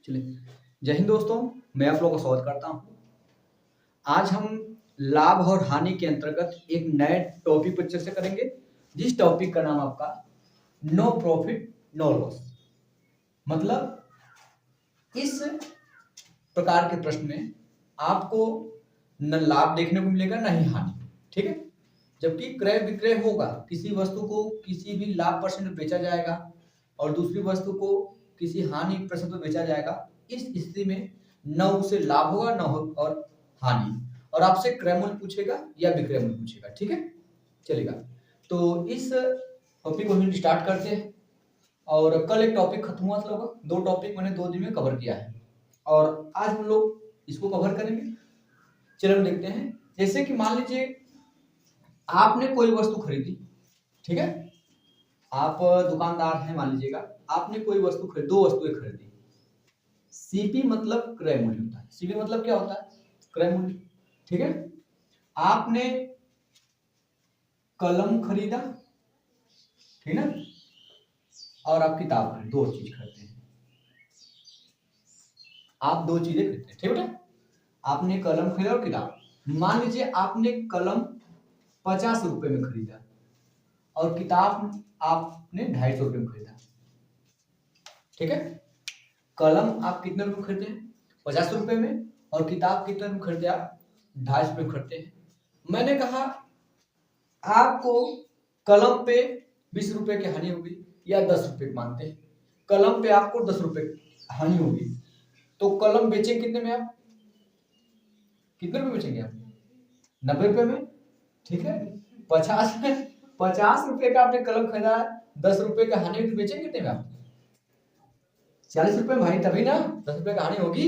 चलिए, जय हिंद दोस्तों। मैं आप लोगों का स्वागत करता हूँ। आज हम लाभ और हानि के अंतर्गत एक नए टॉपिक पर चर्चा करेंगे, जिस टॉपिक का नाम आपका नो प्रॉफिट नो लॉस। मतलब इस प्रकार के प्रश्न में आपको न लाभ देखने को मिलेगा न ही हानि। ठीक है, जबकि क्रय विक्रय होगा, किसी वस्तु को किसी भी लाभ परसेंट बेचा जाएगा और दूसरी वस्तु को किसी हानि परसेंट पर बेचा जाएगा। इस स्थिति में न उसे लाभ होगा न हो और हानि, और आपसे क्रय मूल्य पूछेगा या विक्रय मूल्य पूछेगा। ठीक है, चलेगा। तो इस टॉपिक को हम स्टार्ट करते हैं। और कल एक टॉपिक खत्म हुआ था लोगों, 2 टॉपिक मैंने 2 दिन में कवर किया है और आज हम लोग इसको कवर करेंगे। चलो हम देखते हैं। जैसे कि मान लीजिए आपने कोई वस्तु खरीदी, ठीक है, आप दुकानदार हैं मान लीजिएगा, आपने कोई वस्तु खरीदी, 2 वस्तुएं खरीदी। सीपी मतलब क्रय मूल्य होता है। सीपी मतलब क्या होता है? क्रय मूल्य। ठीक है, आपने कलम खरीदा, ठीक है, और आप किताब खरीद, 2 चीज खरीदते हैं। आप 2 चीजें खरीदते हैं, ठीक है बेटा। आपने कलम खरीदा और किताब। मान लीजिए आपने कलम 50 रुपए में खरीदा और किताब आपने 250 रुपए में खरीदा। ठीक है, कलम आप कितने रुपए में खरीदते हैं? 50 रुपए में। और किताब कितने में खरीदते हैं आप? 250 रुपए में खरीदते हैं। मैंने कहा आपको कलम पे 20 रुपए की हानि होगी या 10 रुपए मानते हैं, कलम पे आपको 10 रुपए हानि होगी, तो कलम बेचेंगे कितने में? आप कितने रुपए बेचेंगे? आप 90 रुपए में। ठीक है, 50 रुपए का आपने कलम खरीदा, 10 रुपए का हानि होगी, बेचेंगे कितने में आप? 40 रुपए भाई, तभी ना 10 रुपए का हानि होगी।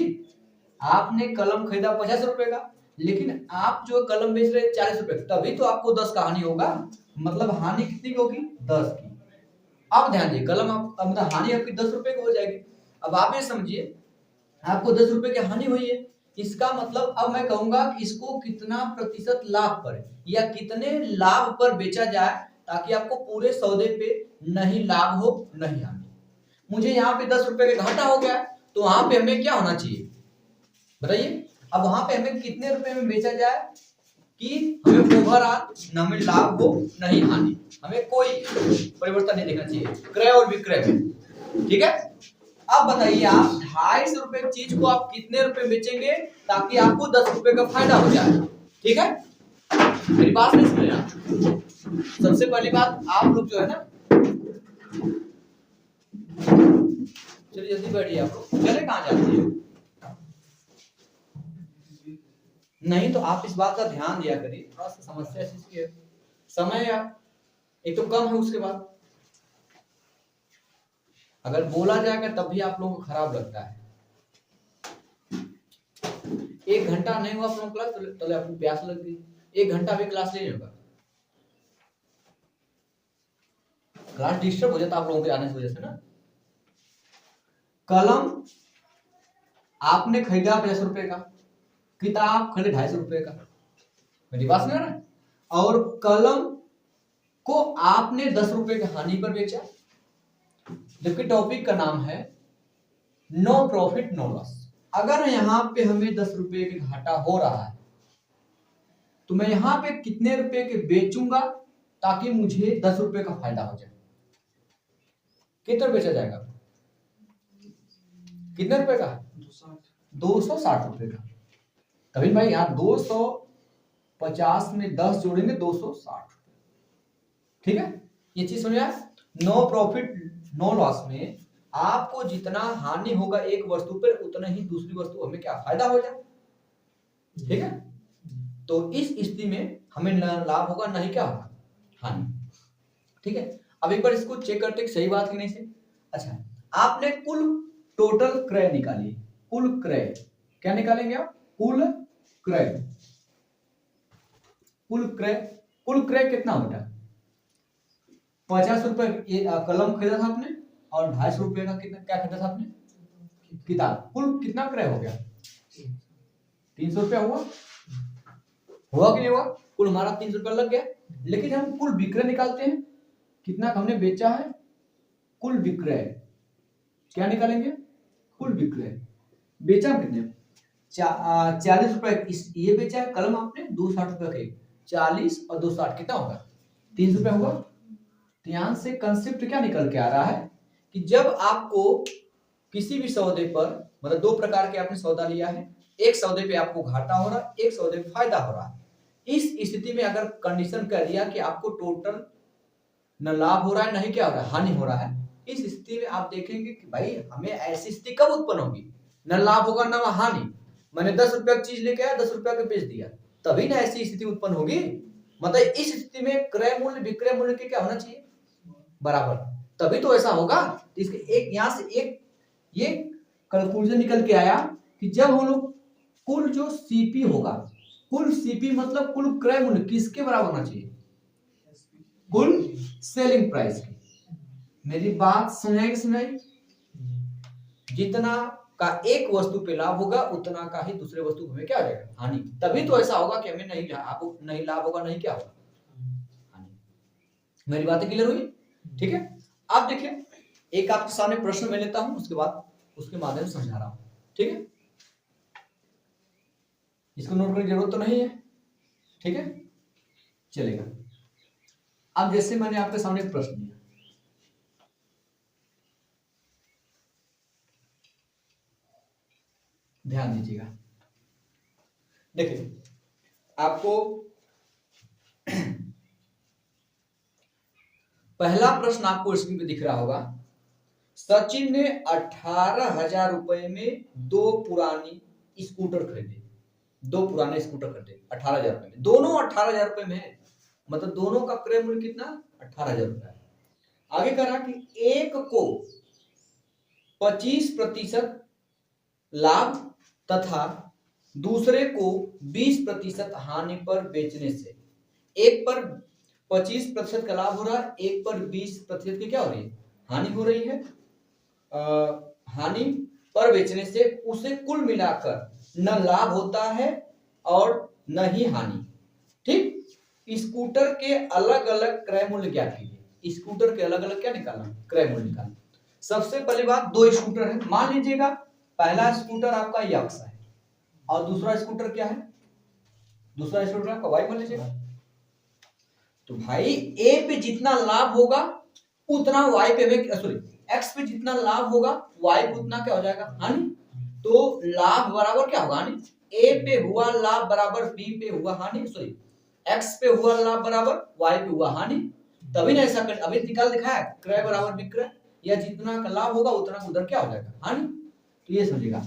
आपने कलम खरीदा 50 रुपए का, लेकिन आप जो कलम बेच रहे 40 रुपए, तभी तो आपको 10 का हानि होगा। मतलब हानि कितनी की होगी? 10 की। अब ध्यान दीजिए, कलम आप मतलब हानि आपकी 10 रुपए की हो जाएगी। अब आप ये समझिए आपको 10 रुपए की हानि हुई है, इसका मतलब अब मैं कहूंगा कि इसको कितना प्रतिशत लाभ पर या कितने लाभ पर बेचा जाए, ताकि आपको पूरे सौदे पे नहीं लाभ हो नहीं हानि। मुझे यहाँ पे 10 रुपए का घाटा हो गया, तो वहां पे हमें क्या होना चाहिए बताइए? अब वहां पे हमें कितने रुपए में बेचा जाए कि हमें ओवरऑल न हमें लाभ हो नहीं हानि, हमें कोई परिवर्तन नहीं देखना चाहिए क्रय और विक्रय में। ठीक है, अब बताइए आप 250 रुपए की चीज को आप कितने रुपए बेचेंगे ताकि आपको 10 रुपए का फायदा हो जाए? ठीक है, मेरी बात नहीं सुन रहे आप। सबसे पहली बात, आप लोग जो है ना, चलिए जल्दी बैठिए। आप लोग चले कहाँ जाते हैं? नहीं तो आप इस बात का ध्यान दिया करिए, थोड़ा सा समस्या इसकी है, समय एक तो कम है, उसके बाद अगर बोला जाएगा तब भी आप लोगों को खराब लगता है। 1 घंटा नहीं हुआ आप लोगों क्लास, तो आपको प्यास लग गई, 1 घंटा भी क्लास नहीं होगा, क्लास डिस्टर्ब हो जाता आप लोगों के आने की वजह से ना। कलम आपने खरीदा 50 रुपए का, किताब खरीदे 250 रुपए का, मेरी बात सुन रहे हैं? और कलम को आपने 10 रुपए की हानि पर बेचा, जबकि टॉपिक का नाम है नो प्रॉफिट नो लॉस। अगर यहां पे हमें 10 रुपए की घाटा हो रहा है, तो मैं यहां पे कितने रुपए के बेचूंगा ताकि मुझे 10 रुपए का फायदा हो जाए? कितना बेचा जाएगा? कितने रुपए का? 260 रुपए का। कभी भाई यहाँ 250 में 10 जोड़ेंगे 260। ठीक है, ये चीज समझ आया? नो प्रॉफिट नो लॉस में आपको जितना हानि होगा एक वस्तु पर, उतना ही दूसरी वस्तु हमें क्या फायदा हो जाए। ठीक है, तो इस स्थिति में हमें न लाभ होगा ना ही क्या होगा हानि। ठीक है, अब एक बार इसको चेक करते हैं सही बात की नहीं से। अच्छा, आपने कुल टोटल क्रय निकाली, कुल क्रय क्या निकालेंगे आप? कुल क्रय। कुल क्रय, कुल क्रय कितना बेटा? 50 रुपए कलम खरीदा था आपने और 250 रुपए का कितना क्या खरीदा था आपने? किताब। कुल कितना क्रय हो गया? 300 रुपया हुआ, हुआ कि नहीं हुआ? कुल हमारा 300 रुपया लग गया। लेकिन हम कुल विक्रय निकालते हैं, कितना हमने बेचा है, कुल विक्रय क्या निकालेंगे? कुल विक्रय बेचा कितने 40 रुपए ये बेचा है कलम आपने 260 रुपए के 40 और 260 कितना होगा 300 रुपए होगा। तो यहां से कंसेप्ट क्या निकल के आ रहा है कि जब आपको किसी भी सौदे पर मतलब दो प्रकार के आपने सौदा लिया है, एक सौदे पे आपको घाटा हो रहा है, एक सौदे पे फायदा हो रहा है। इस स्थिति में अगर कंडीशन कर दिया कि आपको टोटल न लाभ हो रहा है नहीं क्या हो रहा है हानि हो रहा है, इस स्थिति में आप देखेंगे कि भाई हमें ऐसी स्थिति कब उत्पन्न होगी न लाभ होगा न हानि। मैंने 10 रुपया की चीज लेके आया 10 रुपया के बेच दिया तभी ना ऐसी स्थिति उत्पन्न होगी। मतलब इस स्थिति में क्रय मूल्य विक्रय मूल्य के क्या होना चाहिए बराबर, तभी तो ऐसा होगा। इसके एक यहां से एक ये कंक्लूजन निकल के आया कि जब हम लोग कुल जो सीपी होगा, कुल सीपी मतलब कुल क्रय मूल्य किसके बराबर होना चाहिए कुल सेलिंग प्राइस की। मेरी बात सुनाई सुनाई, जितना का एक वस्तु पे लाभ होगा उतना का ही दूसरे वस्तु में क्या हो जाएगा हानि, तभी तो ऐसा होगा कि हमें नहीं लाभ होगा नहीं क्या होगा हानि। मेरी बातें क्लियर हुई ठीक है। आप देखिए एक आपके सामने प्रश्न मैं लेता हूं उसके बाद उसके माध्यम से समझा रहा हूं ठीक है। इसको नोट करने की जरूरत तो नहीं है ठीक है चलेगा। अब जैसे मैंने आपके सामने एक प्रश्न दिया, ध्यान दीजिएगा। देखिए आपको पहला प्रश्न आपको स्क्रीन पे दिख रहा होगा, सचिन ने 18,000 रुपए में दो पुराने स्कूटर खरीदे 18,000 रुपए में, दोनों 18,000 रुपए में है, मतलब दोनों का क्रय मूल्य कितना 18,000 रुपए। आगे कहा कि एक को 25% लाभ तथा दूसरे को 20% हानि पर बेचने से, एक पर 25% का लाभ हो रहा है, एक पर 20% की क्या हो रही है हानि हो रही है। हानि पर बेचने से उसे कुल मिलाकर न लाभ होता है और न ही हानि। ठीक, स्कूटर के अलग अलग क्रय मूल्य क्या कीजिए, स्कूटर के अलग अलग क्या निकालना क्रय मूल्य निकालना। सबसे पहली बात दो स्कूटर है, मान लीजिएगा पहला स्कूटर आपका यक्स है और दूसरा स्कूटर क्या है, दूसरा स्कूटर आपका वाई मान लीजिएगा। तो भाई ए पे जितना लाभ होगा उतना वाई पे सॉरी एक्स पे जितना लाभ होगा वाई पे उतना क्या हो जाएगा हानि। तो लाभ बराबर क्या होगा हानि, ए पे हुआ लाभ बराबर बी पे हुआ हानि, सॉरी एक्स पे हुआ लाभ बराबर वाई पे हुआ हानि। तभी ना ऐसा कर अभी निकाल दिखाया क्रय बराबर विक्रय, या जितना का लाभ होगा उतना उधर क्या हो जाएगा हानि। तो ये समझेगा।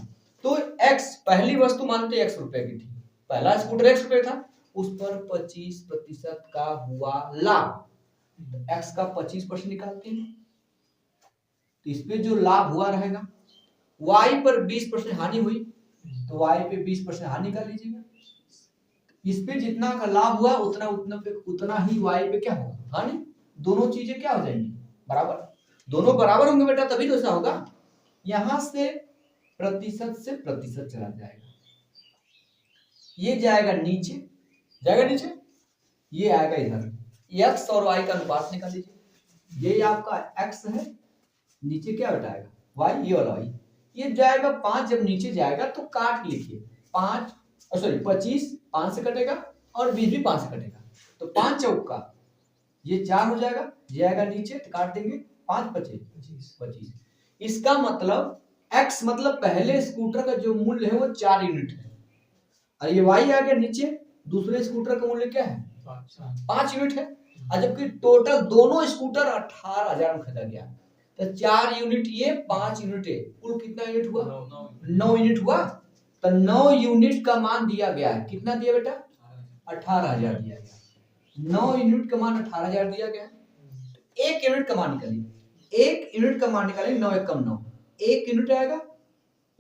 तो एक्स पहली वस्तु मानते एक्स रुपए की थी, पहला स्कूटर एक्स रुपए था, उस पर 25% का हुआ लाभ, एक्स का 25% निकालते हैं तो इस पे जो लाभ हुआ रहेगा, वाई पर 20% हानि हुई तो वाई पे 20% हानि निकाल लीजिएगा। इस पे जितना का लाभ हुआ उतना ही वाई पे क्या होगा हानि। दोनों चीजें क्या हो जाएंगी बराबर, दोनों बराबर होंगे बेटा तभी तो ऐसा होगा। यहां से प्रतिशत चला जाएगा, ये जाएगा नीचे, जाएगा नीचे, ये आएगा इधर। एक्स और वाई का अनुपात निकाल लीजिए, ये आपका एक्स है, नीचे क्या हटाएगा वाई, ये वाला वाई, ये जाएगा 5, जब नीचे जाएगा तो काट के लिखिए 5 सॉरी 25 5 से कटेगा और 20 भी 5 से कटेगा, तो 5 चौका ये 4 हो जाएगा, ये आएगा नीचे तो काट देंगे 5 25। इसका मतलब x मतलब पहले स्कूटर का जो मूल्य है वो 4 यूनिट है, और ये y आ गया नीचे, दूसरे स्कूटर का मूल्य क्या है 5 यूनिट है, और जबकि टोटल दोनों स्कूटर 18,000 में खरीदा गया, तो 4 यूनिट ये 5 यूनिट है, कुल कितना यूनिट हुआ 9 यूनिट हुआ। तो 9 यूनिट का मान दिया गया है, कितना दिया बेटा 18,000 दिया गया, 9 यूनिट का मान 18,000 दिया गया। एक यूनिट का मान निकालिए, एक यूनिट का मान निकालेंगे 9 एक कम 9, एक यूनिट आएगा,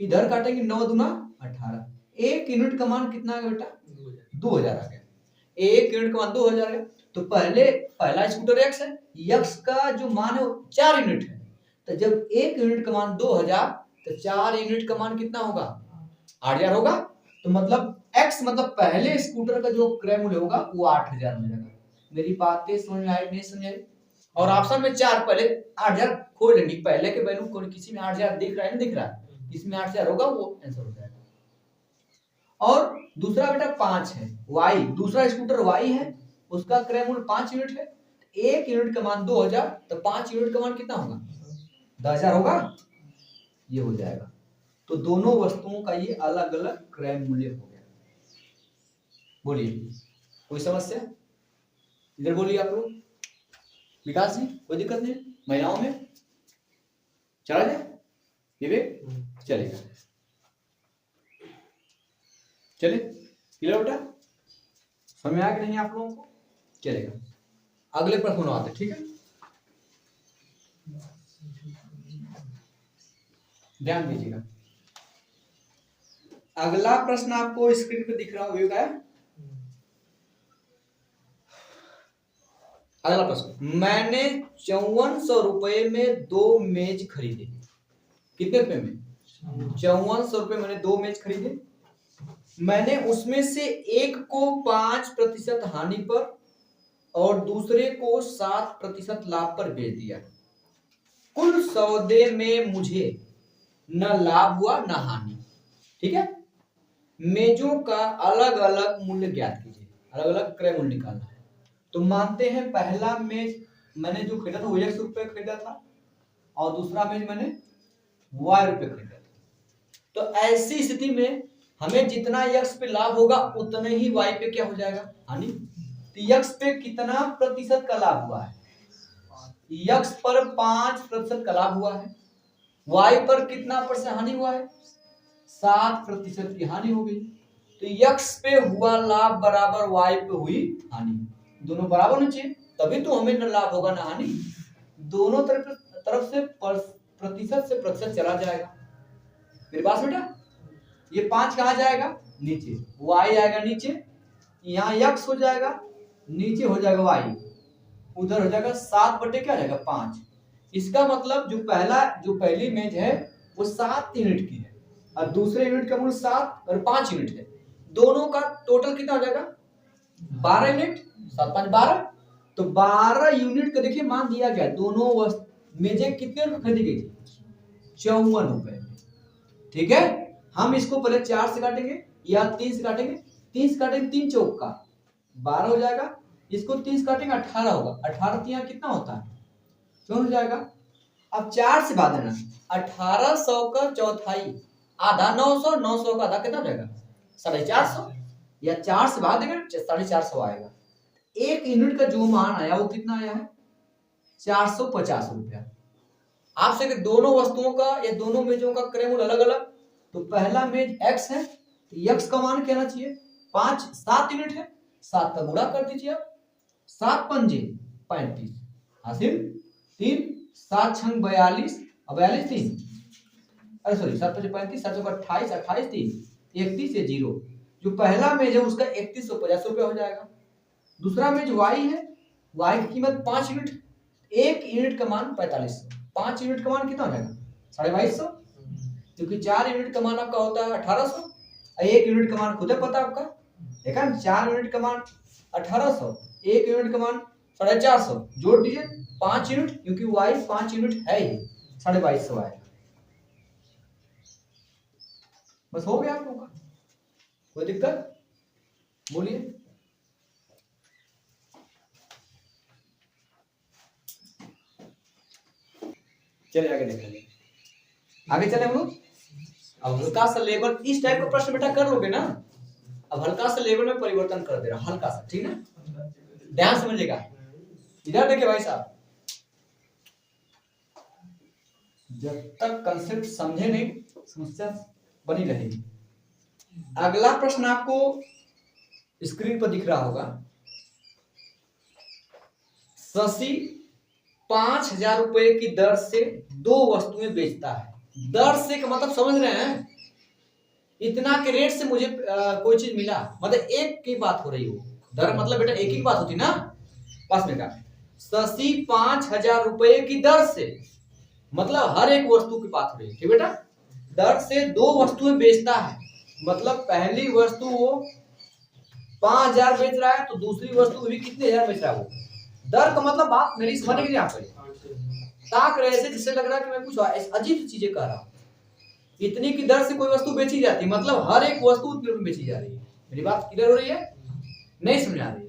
इधर काटेंगे 9 दूना 18, एक यूनिट का मान कितना आ गया बेटा 2000 आ गया, एक यूनिट का मान 2000 आ गया। तो पहला स्कूटर एक्स है, एक्स का जो मान है वो 4 यूनिट है, तो जब एक यूनिट का मान 2000 तो 4 यूनिट का मान कितना होगा 8000 होगा। तो मतलब एक्स मतलब पहले स्कूटर का जो क्रय मूल्य होगा वो 8000 हो जाएगा। मेरी बातें समझ में आई नहीं समझ आई। और ऑप्शन में 4 पहले 8000 खोल लेंगे, पहले के वैल्यू को किसी में 8000 दिख रहा है नहीं दिख रहा है, इसमें 8,000 होगा, वो आंसर हो जाएगा। और दूसरा बेटा 5 है, वाई, दूसरा स्कूटर वाई है, उसका क्रय मूल्य 5 यूनिट है, 1 यूनिट का मान 2000, तो 5 यूनिट का मान कितना होगा? 10,000 होगा, ये हो जाएगा। तो दोनों वस्तुओं का ये अलग अलग क्रय मूल्य हो गया। बोलिए कोई समस्या? इधर बोलिए आप लोग। विकास जी कोई दिक्कत नहीं? महिलाओं में चला जाए विवेक? चलेगा, चले क्लियर बेटा? समझ में आया कि नहीं आप लोगों को? चलेगा, अगले प्रश्न आते, ठीक है, ध्यान दीजिएगा। अगला प्रश्न आपको स्क्रीन पे दिख रहा होगा। अगला प्रश्न, मैंने 5400 रुपए में 2 मेज खरीदे। कितने रुपए में? 5400 रुपए मैंने 2 मेज खरीदे। मैंने उसमें से एक को 5% हानि पर और दूसरे को 7% लाभ पर बेच दिया। कुल सौदे में मुझे न लाभ हुआ न हानि। ठीक है, मेजों का अलग अलग मूल्य ज्ञात कीजिए, अलग अलग क्रय मूल्य निकालना है। तो मानते हैं पहला मेज मैंने जो खरीदा था वो 100 रुपए खरीदा था और दूसरा मेज मैंने y रुपए खरीदा था। तो ऐसी स्थिति में हमें जितना x पे लाभ होगा उतने ही y पे क्या हो जाएगा? हानि। तो x पे कितना प्रतिशत का लाभ हुआ है? x पर 5% का लाभ हुआ है, y पर कितना % हानि हुआ है? 7% की हानि हो गई। तो x पे हुआ लाभ बराबर y पे हुई हानि, दोनों बराबर होने चाहिए, तभी तो हमें न लाभ होगा न हानि। दोनों तरफ से प्रतिशत से प्रतिशत चला जाएगा। मेरे पास बेटा ये 5 कहाँ जाएगा? नीचे, y आएगा नीचे, यहाँ x हो जाएगा, नीचे हो जाएगा y, उधर हो जाएगा 7 बटे क्या जाएगा? 5। इसका मतलब जो पहली मेज है वो 7 यूनिट की है और दूसरे यूनिट का मूल्य 7 और 5 यूनिट है। दोनों का टोटल कितना हो जाएगा? 12 यूनिट, 7 5 12। तो 12 यूनिट का देखिए मान दिया गया। दोनों मेजें कितने रुपए खरीदी गई थी? 54 रुपए। ठीक है, हम इसको पहले 4 से काटेंगे या 3 से काटेंगे? 3 से काटेंगे, 3 चौक का 12 हो जाएगा, इसको 30 काटेंगे 18 होगा, 18 यहाँ कितना होता है? 4 हो जाएगा। अब 4 से भाग देना, 1800 का चौथाई आधा 900, 900 का आधा कितना हो जाएगा? 450, या 4 से भाग देंगे 450 आएगा। 1 यूनिट का जो मान आया वो कितना आया है? 450 रुपया। आपसे कि दोनों वस्तुओं का या दोनों मेजों का क्रय मूल्य अलग अलग, तो पहला मेज x है, x का मान क्या होना चाहिए? 7 यूनिट है, 7 का गुणा कर दीजिए आप, 7 पंजे 35 हासिल 3, 7 छंग 42 और 42 3, अरे सॉरी 7 पंजे 35, 7 28, 28 3, 31 से 0। जो पहला मेज है उसका 3150 रुपया हो जाएगा। दूसरा मेज y है, y की कीमत 5 यूनिट, 1 यूनिट का मान 4500, 5 यूनिट का मान कितना हो जाएगा? 2250, क्योंकि 4 यूनिट का मान आपका होता है 1800, 1 यूनिट का मान खुद है पता आपका, देखा? 4 यूनिट का मान 1800, 1 यूनिट का मान 450, जोड़ दीजिए 5 यूनिट, क्योंकि y 5 यूनिट है ही, 2250 आएगा। बस हो गया आप लोगों का, कोई दिक्कत? बोलिए। चलिए आगे देखेंगे, आगे चले हम लोग। अब हल्का सा लेवल, इस टाइप का प्रश्न बेटा कर लोगे ना, अब हल्का सा लेवल में परिवर्तन कर दे रहा, हल्का सा, ठीक है? ध्यान समझिएगा, इधर देखिए भाई साहब, जब तक कंसेप्ट समझे नहीं समस्या बनी रहेगी। अगला प्रश्न आपको स्क्रीन पर दिख रहा होगा। शशि 5000 रुपए की दर से 2 वस्तुएं बेचता है। दर से का मतलब समझ रहे हैं, इतना के रेट से मुझे कोई चीज मिला, मतलब एक की बात हो रही हो। दर मतलब बेटा एक ही बात होती ना, पास में का शशि 5000 रुपए की दर से, मतलब हर एक वस्तु की बात हो रही है, ठीक बेटा? दर से 2 वस्तुएं बेचता है, मतलब पहली वस्तु वो 5000 बेच रहा है तो दूसरी वस्तु भी कितने हजार बेच रहा है वो। दर का मतलब बात मेरी समझ के लिए आप ताक रहे थे, जिससे लग रहा है कि मैं कुछ अजीब चीजें कह रहा हूं। इतनी की दर से कोई वस्तु बेची जाती है, मतलब हर एक वस्तु उतने में बेची जा रही है। मेरी बात क्लियर हो रही है? नहीं समझ आ रही है?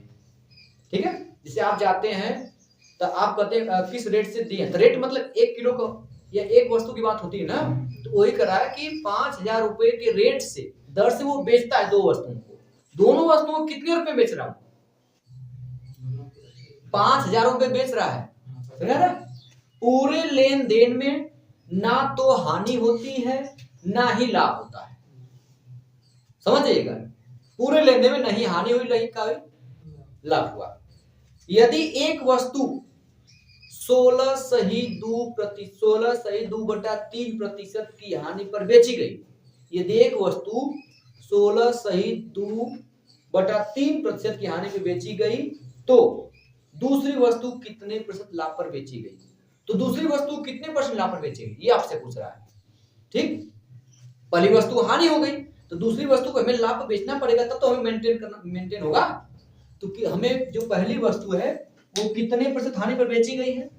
ठीक है। जैसे आप जाते हैं तो आप कहते हैं किस रेट से दिए, तो रेट मतलब 1 किलो का या एक वस्तु की बात होती है ना, तो वही करा है कि 5,000 रुपए के रेट से दर से वो बेचता है दो वस्तुओं को। दोनों वस्तुओं को कितने रुपए बेच रहा हूं? 5,000 रुपए बेच रहा है, समझा ना? पूरे लेन देन में ना तो हानि होती है ना ही लाभ होता है, समझ जाइएगा। पूरे लेन देन में नहीं हानि हुई नहीं का लाभ हुआ। यदि एक वस्तु 16.2% की हानि पर बेची गई, यदि एक वस्तु 16.2% की हानि पर बेची गई तो दूसरी वस्तु कितने प्रतिशत लाभ पर बेची गई? तो दूसरी वस्तु कितने परसेंट लाभ पर बेची गई, ये आपसे पूछ रहा है। ठीक, पहली वस्तु हानि हो गई तो दूसरी वस्तु को हमें लाभ पर बेचना पड़ेगा, तब तो हमें मेंटेन होगा। तो कि हमें जो पहली वस्तु है वो कितने प्रतिशत हानि पर बेची गई है?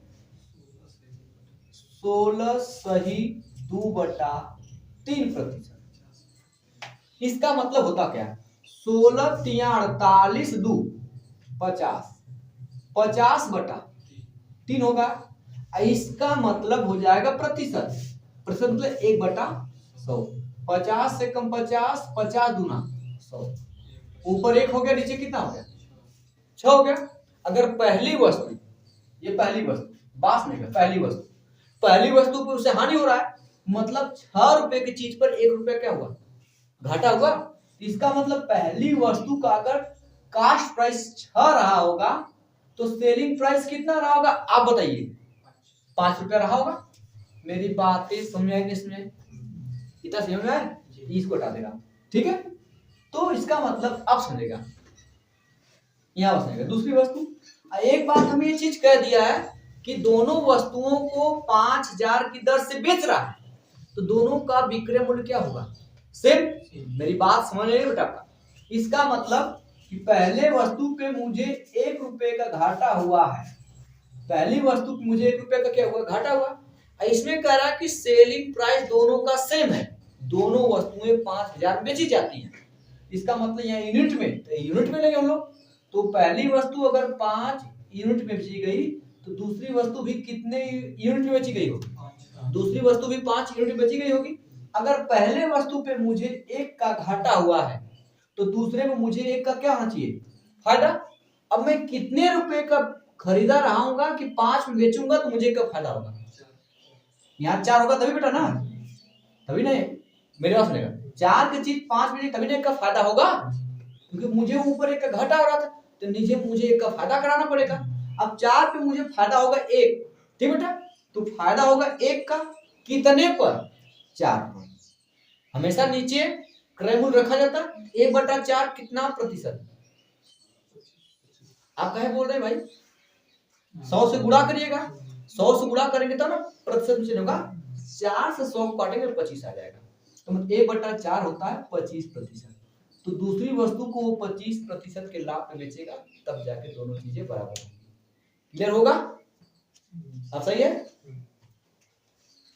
16.2% इसका मतलब होता क्या है? 16 तिया 48 2 50 50/3 होगा। इसका मतलब हो जाएगा प्रतिशत, प्रतिशत मतलब 1/100। 50 से कम 50, 50 दूना 100, ऊपर 1 हो गया, नीचे कितना हो गया? 6 हो गया। अगर पहली वस्तु, ये पहली वस्तु बात नहीं कर, पहली वस्तु पर उसे हानि हो रहा है, मतलब 6 रुपए की चीज पर 1 रुपया क्या हुआ? घाटा हुआ। इसका मतलब पहली वस्तु का अगर कास्ट प्राइस 6 रहा होगा तो सेलिंग प्राइस कितना रहा होगा? आप बताइए। 5 रुपया रहा होगा। मेरी बातें समझ आई? इसमें इतना समझ में आया? इसको हटा देगा, ठीक है। तो इसका मतलब आप समझेगा, यहां बसेगा। दूसरी वस्तु, एक बात हमें ये चीज कह दिया है कि दोनों वस्तुओं को 5,000 की दर से बेच रहा है, तो दोनों का विक्रय मूल्य क्या होगा? सेम। मेरी बात समझ रहे बेटा? इसका मतलब कि पहले वस्तु पे मुझे 1 रुपए का घाटा हुआ है, पहली वस्तु पे मुझे 1 रुपए का क्या हुआ? घाटा हुआ। इसमें कह रहा है कि सेलिंग प्राइस दोनों का सेम है, दोनों वस्तुएं 5,000 बेची जाती हैं। इसका मतलब यहाँ यूनिट में, तो यूनिट में लेंगे हम लोग। तो पहली वस्तु अगर 5 यूनिट में बेची गई तो दूसरी वस्तु भी कितने यूनिट में बेची गई होगी? दूसरी वस्तु भी 5 यूनिट में बेची गई होगी। अगर पहले वस्तु पे मुझे 1 का घाटा हुआ है तो दूसरे में मुझे 1 का क्या होना चाहिए? फायदा। अब मैं कितने रुपए का खरीदा रहूंगा कि 5 में बेचूंगा तो मुझे का फायदा होगा? यहाँ 4 होगा तभी बेटा ना, तभी नहीं। मेरे पास सुनेगा, 4 की चीज 5 में तभी नहीं का फायदा होगा, क्योंकि मुझे ऊपर 1 का घाटा हो रहा था तो नीचे मुझे 1 का फायदा कराना पड़ेगा। अब 4 पे मुझे फायदा होगा 1, ठीक बेटा। तो फायदा होगा 1 का कितने पर? 4 पर। हमेशा नीचे क्रय मूल्य रखा जाता है। 1/4 कितना प्रतिशत? आप कहे बोल रहे हैं भाई? 100 से गुणा करिएगा, 100 से गुणा करेंगे तो ना प्रतिशत में होगा। 4 से 100 को काटेंगे तो 25 आ जाएगा। तो मतलब 1/4 होता है 25%। तो दूसरी वस्तु को वो 25% के लाभ पे बेचेगा, तब जाके दोनों चीजें बराबर होंगी। क्लियर होगा? अब सही है?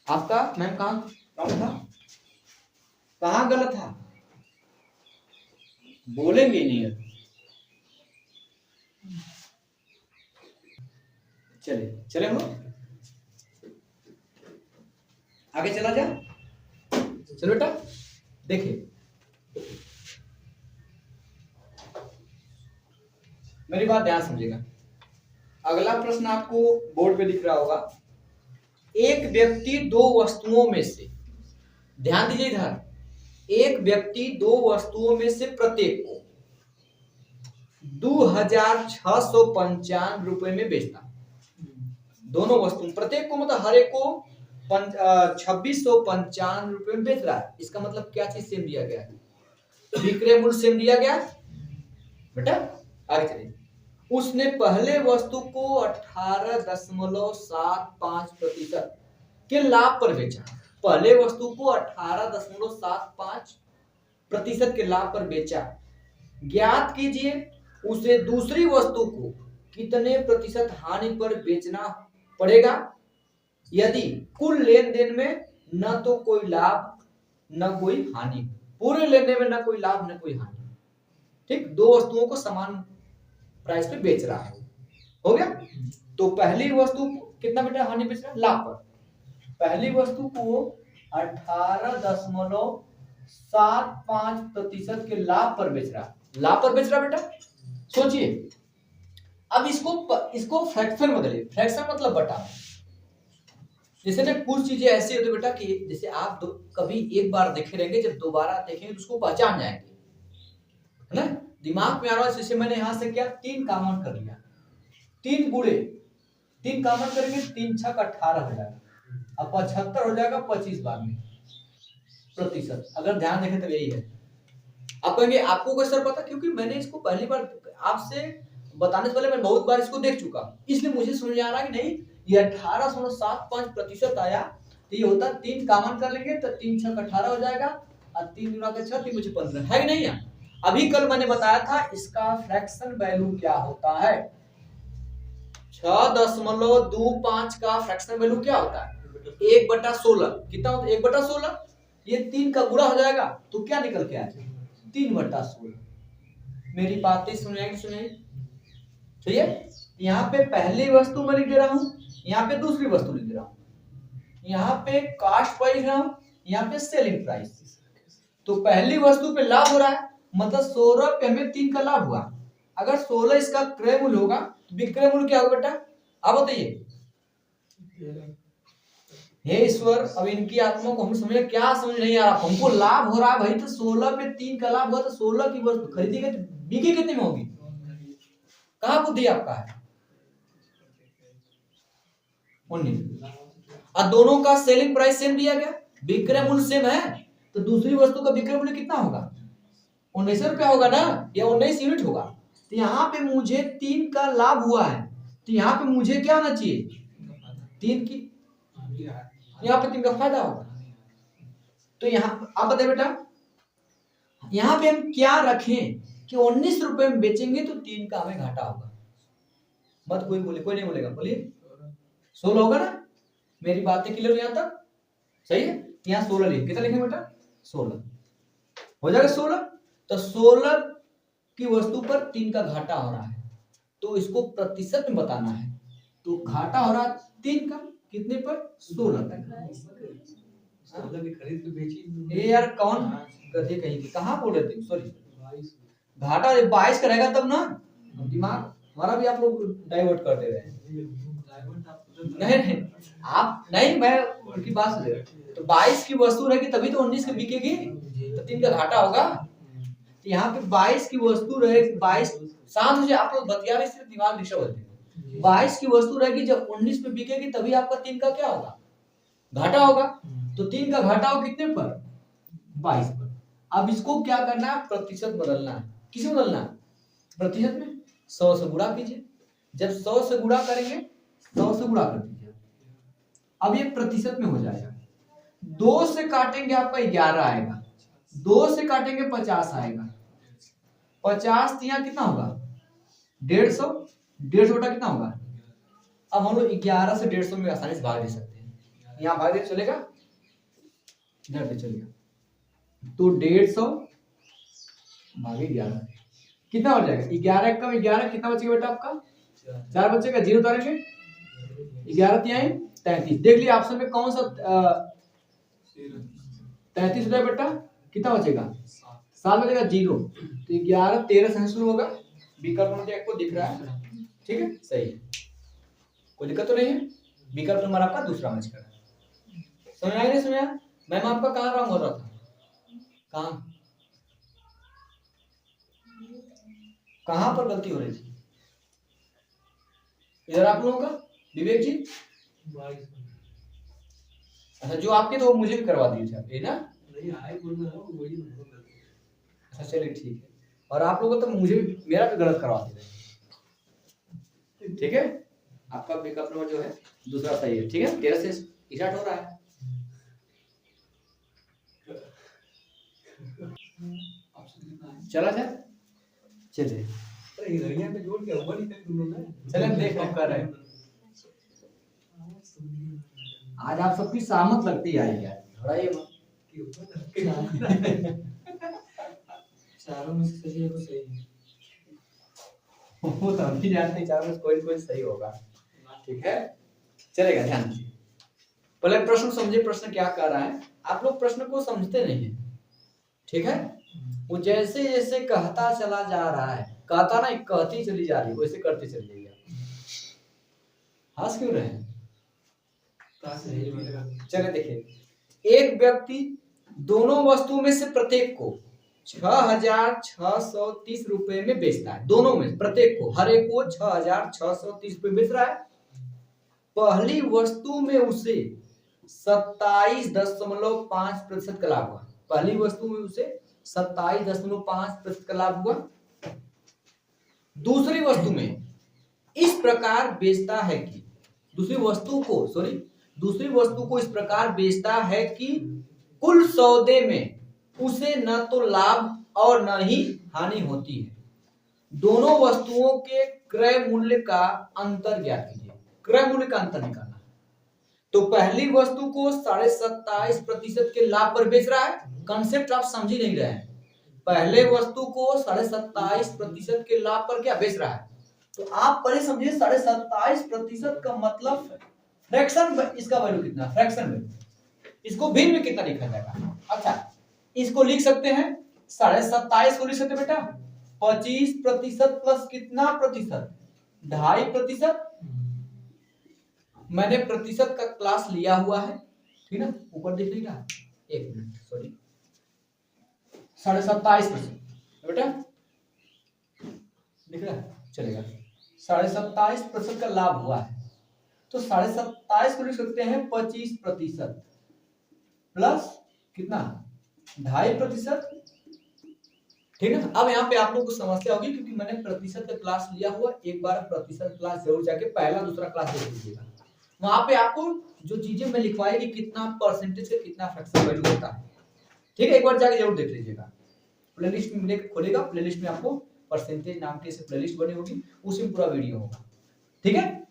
आपका मैम कहाँ था, कहाँ गलत था? बोलेंगे नहीं है। चले हो आगे चला जा। चलो बेटा देखिए, मेरी बात ध्यान समझिएगा। अगला प्रश्न आपको बोर्ड पे दिख रहा होगा। एक व्यक्ति 2 वस्तुओं में से, ध्यान दीजिए इधर, एक व्यक्ति 2 वस्तुओं में से प्रत्येक को 2,695 रुपए में बेचता। दोनों वस्तु प्रत्येक को मतलब हर एक को 2,695 रुपए में बेच रहा है। इसका मतलब क्या चीज सेम दिया गया है? विक्रय मूल्य सेम दिया गया बेटा। आगे चलिए। उसने पहले वस्तु को 18.75% के लाभ पर बेचा। पहले वस्तु को 18.75% के लाभ पर बेचा। ज्ञात कीजिए उसे दूसरी वस्तु को कितने प्रतिशत हानि पर बेचना पड़ेगा यदि कुल लेन देन में न तो कोई लाभ न कोई हानि, पूरे लेने में न कोई लाभ न कोई हानि। ठीक, दो वस्तुओं को समान प्राइस पे बेच रहा है, हो गया। तो पहली वस्तु कितना बेटा हानि बेच रहा है, लाभ पर। पहली वस्तु को 18.75% के लाभ पर बेच रहा है, लाभ पर बेच रहा बेटा। सोचिए, अब इसको फ्रैक्शन बदलिए, फ्रैक्शन मतलब बटा। जैसे ना कुछ चीजें ऐसी होती है बेटा कि जैसे आप कभी एक बार देखे रहेंगे, जब दोबारा देखेंगे तो उसको पहचान जाएंगे, है ना। दिमाग में आ रहा है, जैसे मैंने यहाँ से क्या 3 कॉमन कर लिया, 3 गुणे 3 कॉमन करेंगे, 3 छक 18 हो जाएगा, अब 75 हो जाएगा 25 बार में प्रतिशत। अगर ध्यान देखें तो यही है। आप कहेंगे आपको कैसे पता, क्योंकि मैंने इसको पहली बार आपसे बताने से पहले मैं बहुत बार इसको देख चुका, इसलिए मुझे समझ आ रहा है कि नहीं ये 18.75% आया, तो ये होता 3 कॉमन कर लेंगे तो 3 छक 18 हो जाएगा, और 3 गुना का 6 3 मुझे 15 है कि नहीं है। अभी कल मैंने बताया था इसका फ्रैक्शन वैल्यू क्या होता है, 6.25 का फ्रैक्शन वैल्यू क्या होता है, 1/16। कितना होता है 1/16, ये 3 का गुणा हो जाएगा तो क्या निकल के आएगा 3/16। मेरी बातें सुनिए कि सुनिए, ठीक है। यहाँ पे पहली वस्तु मैं लिख दे रहा हूँ, यहाँ पे दूसरी वस्तु लिख दे रहा हूँ, यहाँ पे कॉस्ट प्राइस लिख रहा हूँ, यहाँ पे सेलिंग प्राइस। तो पहली वस्तु पे लाभ हो रहा है, मतलब 16 पे हमें 3 का लाभ हुआ। अगर 16 इसका क्रय मूल्य होगा तो विक्रय मूल्य क्या होगा बेटा, आप बताइए। हे ईश्वर, अब इनकी आत्मा को हम समझे, क्या समझ नहीं आ रहा, हमको लाभ हो रहा है भाई, तो 16 पे 3 का लाभ हुआ, तो 16 की वस्तु खरीदी गई तो बिकी कितने में होगी, कहाँ बुद्धि आपका है, 19। और दोनों का सेलिंग प्राइस सेम दिया गया, विक्रय मूल्य सेम है, तो दूसरी वस्तु का विक्रय मूल्य कितना होगा, 19 रुपया होगा ना, या 19 यूनिट होगा। तो यहाँ पे मुझे 3 का लाभ हुआ है, तो यहाँ पे मुझे क्या होना चाहिए 3 की, यहाँ पे 3 का फायदा होगा। तो यहाँ आप बताइए बेटा, यहाँ पे हम क्या रखें कि 19 रुपए में बेचेंगे तो 3 का हमें घाटा होगा। मत कोई बोले, कोई नहीं बोलेगा, बोलिए 16 होगा ना, मेरी बातें क्लियर यहाँ तक सही है। यहाँ 16 लिख, कितना लिखेंगे बेटा 16 हो जाएगा 16। तो 16 की वस्तु पर 3 का घाटा हो रहा है, तो इसको प्रतिशत में बताना है, तो घाटा हो रहा है 3 का, कितने पर 16 तक। खरीद के बेची ये यार कौन गधे कहीं की, कहाँ बोल रहे थे, सॉरी घाटा 22 का रहेगा तब ना, दिमाग हमारा भी आप लोग डाइवर्ट कर दे रहे हैं। नहीं आप नहीं, मैं उनकी बात सुन रहे, तो 22 की वस्तु रहेगी तभी तो 19 की बिकेगी, तो 3 का घाटा होगा। तो यहाँ पे 22 की वस्तु रहेगी, 22 शांत हो जाए, आप लोग बतिया रहे सिर्फ दिमाग डिस्टर्ब होते हैं। 22 की वस्तु रहेगी, जब 19 पे बिकेगी तभी आपका 3 का क्या होगा घाटा होगा, तो 3 का घाटा हो कितने पर 22 पर। अब इसको क्या करना है, प्रतिशत बदलना है। किसे बदलना है, प्रतिशत में 100 से गुणा कीजिए, जब 100 से गुणा करेंगे 100 से गुणा कर दीजिए, अब ये प्रतिशत में हो जाएगा। 2 से काटेंगे आपका 11 आएगा, 2 से काटेंगे 50 आएगा, 50 यहाँ कितना होगा 150, 150 बटा कितना होगा। अब हम लोग 11 से 150 में आसानी से भाग दे सकते हैं, यहाँ भाग दे चलेगा, इधर पे चलेगा, तो 150 भागे 11 कितना हो जाएगा 11 कम 11 कितना बचेगा बेटा आपका 4 बचेगा, 0 उतारेंगे 11 तिहाई 33। देख लिया ऑप्शन में कौन सा 33 हो जाएगा बेटा, कितना बचेगा 7 बचेगा 0, तो 11 13 से शुरू होगा, विकल्प मुझे आपको दिख रहा है, ठीक है सही है, कोई दिक्कत तो नहीं है। विकल्प नंबर आपका दूसरा मैच कर रहा है, समझ आया नहीं समझ आया। मैम आपका कहाँ रॉन्ग हो रहा था, कहाँ पर गलती हो रही थी, इधर आप लोगों का विवेक जी, अच्छा जो आपके तो मुझे भी करवा दीजिए आप, ये ना अच्छा चलिए ठीक है, और आप लोगों तो मुझे मेरा भी गलत करवा दीजिए, ठीक है। आपका विकल्प नंबर जो है दूसरा सही है, ठीक है 13 से स्टार्ट हो रहा है। चला जाए, चलिए चलिए देख हम कर रहे हैं, आज आप सबकी सहमत लगती है यार, थोड़ा ये चारों में से सही है तो सही है। वो तो हम भी जानते हैं, चारों में कोई कोई सही होगा। ठीक है, चलेगा, ध्यान दीजिए। पहले प्रश्न समझिए, प्रश्न क्या कह रहा है। आप लोग प्रश्न को समझते नहीं है, ठीक है। वो जैसे जैसे कहता चला जा रहा है, कहता नहीं कहती चली जा रही है, वैसे करते चली जाइए। हंस क्यों रहे हैं? चले देखिए, एक व्यक्ति दोनों वस्तु में से प्रत्येक को 6,630 रुपए में बेचता है। दोनों में प्रत्येक को, हर एक को 6,630 रुपए बेच रहा है। पहली वस्तु में उसे 27.5% का लाभ हुआ। पहली वस्तु में उसे 27.5% का लाभ हुआ। दूसरी वस्तु में इस प्रकार बेचता है कि दूसरी वस्तु को इस प्रकार बेचता है कि कुल सौदे में उसे न तो लाभ और न ही हानि होती है। दोनों वस्तुओं के क्रय मूल्य का अंतर ज्ञात कीजिए। क्रय मूल्य का अंतर निकालना है। तो पहली वस्तु को 27.5% के लाभ पर बेच रहा है। कंसेप्ट आप समझ ही नहीं रहे हैं। पहले वस्तु को 27.5% के लाभ पर क्या बेच रहा है, तो आप पहले समझिए 27.5% का मतलब फ्रैक्शन, इसका वैल्यू कितना, फ्रैक्शन वैल्यू, इसको भिन्न में कितना लिखा जाएगा। अच्छा, इसको लिख सकते हैं 27.5 को लिख सकते बेटा 25% प्लस कितना प्रतिशत, 2.5%। मैंने प्रतिशत का क्लास लिया हुआ है, ठीक है, ऊपर दिख रहा, एक मिनट, सॉरी, 27.5% बेटा दिख रहा है, चलेगा। 27.5% का लाभ हुआ है, तो 27.5 को लिख सकते हैं 25% प्लस कितना, 2.5%। ठीक है। अब यहाँ पे आप लोग को समस्या होगी क्योंकि मैंने प्रतिशत का क्लास लिया हुआ। एक बार प्रतिशत क्लास जरूर जाके पहला दूसरा क्लास देख लीजिएगा। वहां पे आपको जो चीजें मैं लिखवाई कि कितना परसेंटेज का कितना फ्रैक्शन वैल्यू होता है, ठीक है, एक बार जाके जरूर देख लीजिएगा। प्लेलिस्ट में खोलेगा, प्लेलिस्ट में आपको परसेंटेज नाम की प्लेलिस्ट बनी होगी, उसी में पूरा वीडियो होगा, ठीक है।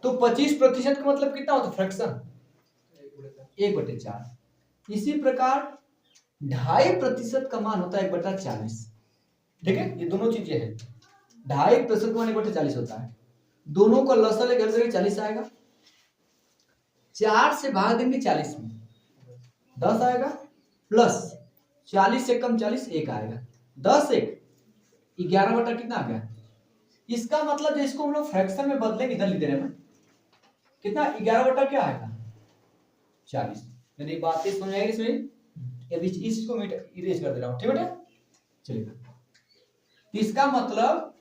तो 25% का मतलब कितना होता है, फ्रैक्शन 1/4। इसी प्रकार 2.5% का मान होता है 1/40, ठीक है। ये दोनों चीजें हैं, 2.5% का मान 1/40 होता है। दोनों का लसल घर से 40 आएगा, 4 से भाग देंगे 40 में 10 आएगा, प्लस 40 से कम 40 1 आएगा, 10 1 11 बटा कितना आ गया। इसका मतलब इसको हम लोग फ्रैक्शन में बदलेंगे, इधर लिख दे रहे हैं कितना, 11 बटा क्या आएगा 40। मेरी बातें समझ आएगी इसमें, अभी इसको मैं इरेज कर दे रहा हूं, ठीक है बेटा, चलिए। इसका मतलब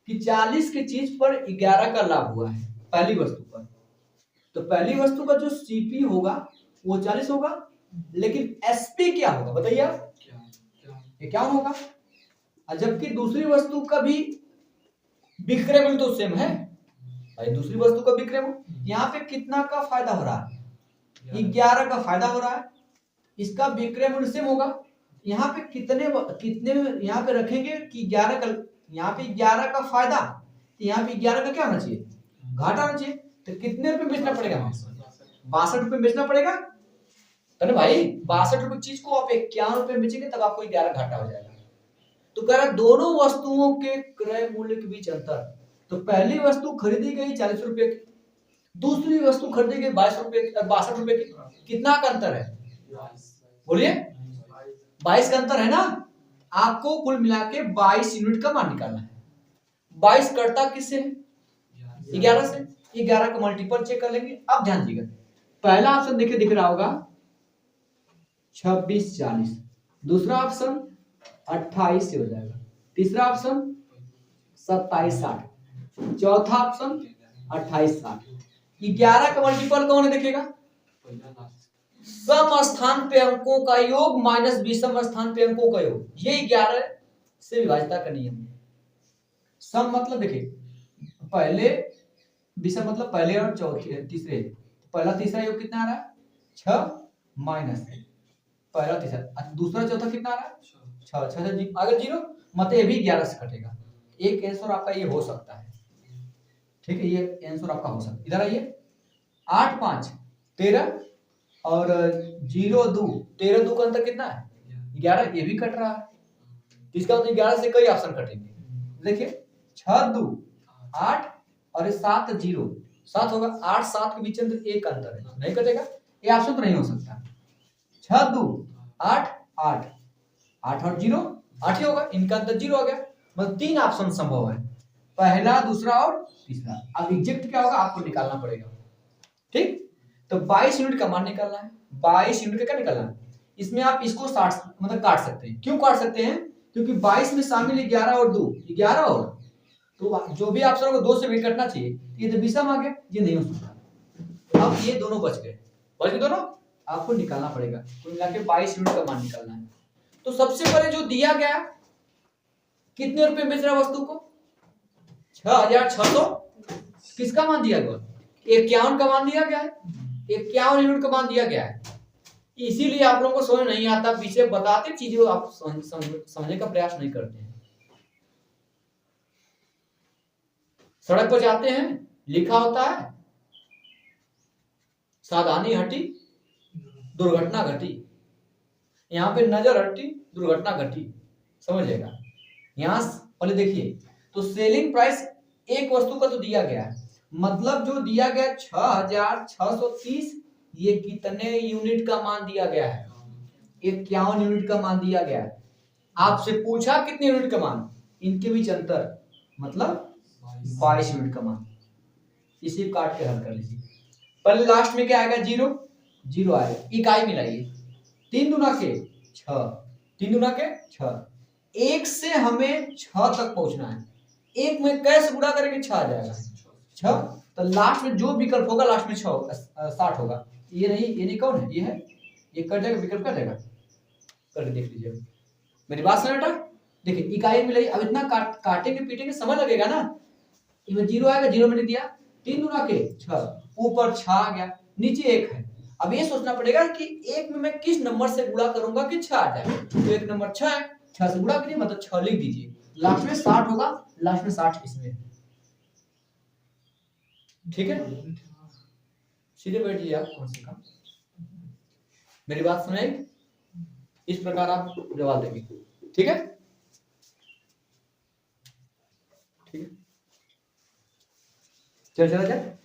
कि 40 की चीज पर 11 का लाभ हुआ है पहली वस्तु पर। तो पहली वस्तु का जो सीपी होगा वो 40 होगा, लेकिन एसपी क्या होगा बताइए आप, क्या होगा। जबकि दूसरी वस्तु का भी विक्रय मूल्य तो सेम है भाई, दूसरी वस्तु का विक्रय मूल्य यहाँ पे कितना का फायदा हो रहा है, 11 का फायदा हो रहा है। इसका विक्रय मूल्य सेम होगा। यहाँ पे कितने यहाँ पे रखेंगे कि 11 का, यहाँ पे 11 का फायदा, तो यहाँ पे 11 का क्या होना चाहिए, घाटा होना चाहिए। तो कितने रुपए बेचना पड़ेगा, 62 रुपए बेचना पड़ेगा। तो भाई 62 रुपए चीज को आप 51 रुपए बेचेंगे तब आपको 11 घाटा हो जाएगा। तो कह रहा दोनों वस्तुओं के क्रय मूल्य के बीच अंतर। तो पहली वस्तु खरीदी गई 40 रुपए की, दूसरी वस्तु खरीदी गई 62 रुपए की, कितना का अंतर है बोलिए, 22 का अंतर है ना। आपको कुल मिला के 22 यूनिट का मान निकालना है। 22 कटता किससे, 11 से, 11 का मल्टीपल चेक कर लेंगे। अब ध्यान दीजिएगा, पहला ऑप्शन देखिए दिख रहा होगा 26-40, दूसरा ऑप्शन 28 से हो जाएगा, तीसरा ऑप्शन 27-60, चौथा ऑप्शन 28-60। 11 का मल्टीपल कौन है देखिएगा, सम स्थान पे अंकों का योग माइनस विषम स्थान पे अंकों का योग, ये 11 से विभाज्यता का नियम है। सम मतलब देखिए पहले, विषम मतलब पहले और चौथे तीसरे, पहला तीसरा योग कितना आ रहा है 6 माइनस पहला तीसरा, दूसरा चौथा कितना आ रहा है 6 अगर 0 मतलब ये भी 11 से कटेगा। एक आंसर आपका ये हो सकता है, ठीक है, ये आंसर आपका हो सकता है। इधर आइए 8 5 13 और 0 2 13 2 का अंतर कितना है 11, ये भी कट रहा है। इसका मतलब 11 से कई ऑप्शन कटेंगे। देखिए 6 2 8 और 7 0 7 होगा, 8 7 के बीच में एक अंतर है, नहीं कटेगा, ये ऑप्शन तो नहीं हो सकता। 6 2 8 8 8 और 0 8 ही होगा, इनका अंतर 0 हो गया। मतलब 3 ऑप्शन संभव है, पहला, दूसरा और तीसरा। अब एग्जैक्ट क्या होगा आपको निकालना पड़ेगा। ठीक, तो 22 यूनिट का मान निकालना है। 22 यूनिट का क्या निकालना है, इसमें आप इसको 60 मतलब काट सकते हैं। क्यों काट सकते हैं, क्योंकि 22 में शामिल 11 और 2 11 होगा, तो जो भी ऑप्शन होगा 2 से भी कटना चाहिए, ये तो विषम आ गया, ये नहीं हो सकता। अब ये दोनों बच गए दोनों, आपको निकालना पड़ेगा। कुल मिला के 22 यूनिट का मान निकालना है। तो सबसे पहले जो दिया गया, कितने रुपए बेच रहा वस्तु को 6600, किसका मान दिया गया 51 का मान दिया गया है, 51 यूनिट का मान दिया गया है। इसीलिए आप लोगों को समझ नहीं आता, पीछे बताते चीजें आप समझने का प्रयास नहीं करते हैं। सड़क पर जाते हैं, लिखा होता है सावधानी हटी दुर्घटना घटी, यहाँ पे नजर हटी दुर्घटना घटी, समझिएगा। यहाँ पहले देखिए, तो सेलिंग प्राइस एक वस्तु का तो दिया गया है, मतलब जो दिया गया 6630, ये कितने यूनिट का मान दिया गया है 51 यूनिट का मान दिया गया है। आपसे पूछा कितने यूनिट का मान, इनके बीच अंतर मतलब 22 यूनिट का मान। इसे काट के हल कर लीजिए। पहले लास्ट में क्या आएगा 0 0 आएगा, इकाई मिलाइए, 3 दूना के 6, 3 दूना के 6, 1 से हमें 6 तक पहुंचना है। 1 में कैसे गुणा करेंगे 6 आ जाएगा 6, तो लास्ट में जो विकल्प होगा लास्ट में 6 होगा 60 होगा। ये नहीं कौन है, ये है, ये कट जाएगा, विकल्प कट जाएगा, करके देख लीजिए। मेरी बात सुना बेटा, देखिए इकाई मिलाई। अब इतना काटेंगे पीटेंगे समय लगेगा ना, इसमें 0 आएगा, 0 मैंने दिया, 3 दूना के 6, ऊपर 6 आ गया, नीचे 1 है। अब ये सोचना पड़ेगा कि 1 में मैं किस नंबर से गुणा करूंगा कि 6 आ जाए। तो एक नंबर 6 है, 6 से गुणा करिए, मतलब 6 लिख दीजिए, लास्ट में 60 होगा, लास्ट में 60 इसमें। ठीक है, सीधे बैठ जाइए आप, कौन से काम। मेरी बात सुनाई, इस प्रकार आप जवाब देंगे। ठीक है, ठीक है, चला जाए।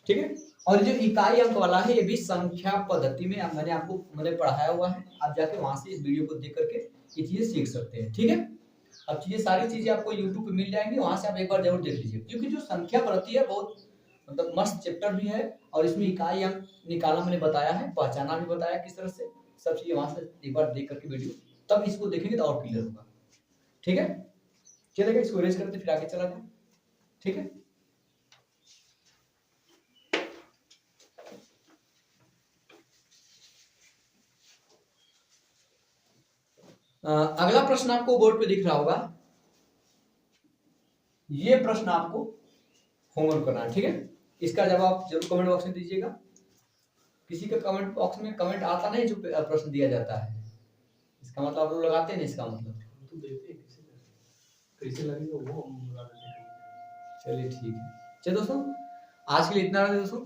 ठीक है, और जो इकाई अंक वाला है ये भी संख्या पद्धति में मैंने पढ़ाया हुआ है, आप जाके वहां से इस वीडियो को देख करके ये चीजें सीख सकते हैं। ठीक है, अब चीजें सारी चीजें आपको YouTube पे मिल जाएंगी, वहां से आप एक बार जरूर देख लीजिए, क्योंकि जो संख्या पद्धति है बहुत मतलब मस्त चैप्टर भी है, और इसमें इकाई अंक निकालना मैंने बताया है, पहचाना भी बताया किस तरह से, सब चीजें वहां से एक बार देख करके वीडियो, तब इसको देखेंगे तो और क्लियर होगा। ठीक है, चलेगा, इसको इरेज करते फिर आगे चला जाए। ठीक है, अगला प्रश्न आपको बोर्ड पे दिख रहा होगा, ये प्रश्न आपको होमवर्क करना है। ठीक है, इसका जवाब जरूर कमेंट बॉक्स में दीजिएगा। किसी का कमेंट बॉक्स में कमेंट आता नहीं जो प्रश्न दिया जाता है, इसका मतलब आप लोग लगाते हैं, इसका मतलब तो देखते हैं कैसे लगेगा वो हम बता देंगे। चलिए ठीक है। चलिए दोस्तों, आज के लिए इतना रहा दोस्तों।